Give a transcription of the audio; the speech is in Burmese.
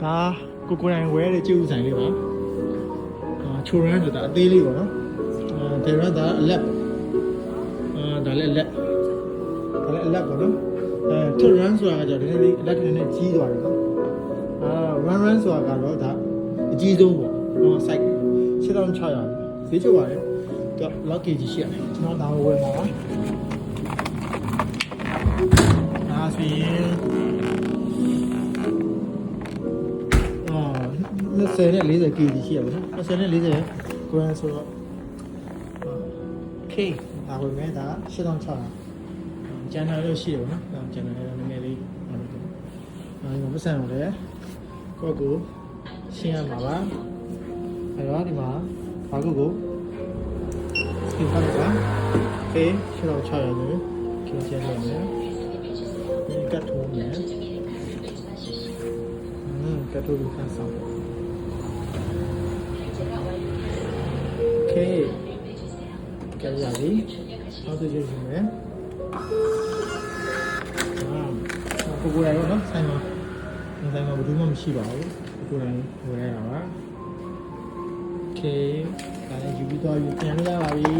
ဒါကိုယ်တိုင်ဝဲတဲ့ကျုပ်ဆိုင်လေးပါချိုရမ်းဆိုတာအသေးလေးပေါ့နော်ဒေရဒါအလက်ဒါလည်းအလက်ပေါ့နော်ထရမ်းဆိုတာကကြောင့်ဒီနေ့လေးအလက်ကနေကြီးသွားတယ်နော်ရန်ဆိုတာကတော့ဒါအကြီးဆုံးပေါ့စိုက်7600ဈေးချုပ်ပါတယ်တော့လောက် kg ရှိရတယ်ကျွန်တော်ဒါဝယ်မှာပါဒါဆိုရင်20နဲ့40 kg ရှိရပါတော့20နဲ့40 gram ဆိုတော့ K ဒါဝယ်မယ်ဒါ7600ကျန်တာလို့ရှိရပါတော့ကျန်တာလည်းနည်းနည်းလေးဒီပတ်စံတော့လေကိုရှင်းရမှာပါအဲတော့ဒီမှာဘာကိုစကင်ဖတ်ပါK 7600လို့ကျင်းချရမယ်ဒီကတ်ထုံးမယ်ကတ်ထုံးခန်းဆောင်K ကြရပြီနောက်တစ်ချက်ရှိမယ်ကိုယ်ရောနော်ဆိုင်မှာဘယ်သူမှမရှိပါဘူးကိုယ်တိုင်ဝယ်ရတာပါโอเคဒါလည်းယူပြီးတော့ယူပြန်ရပါပြီ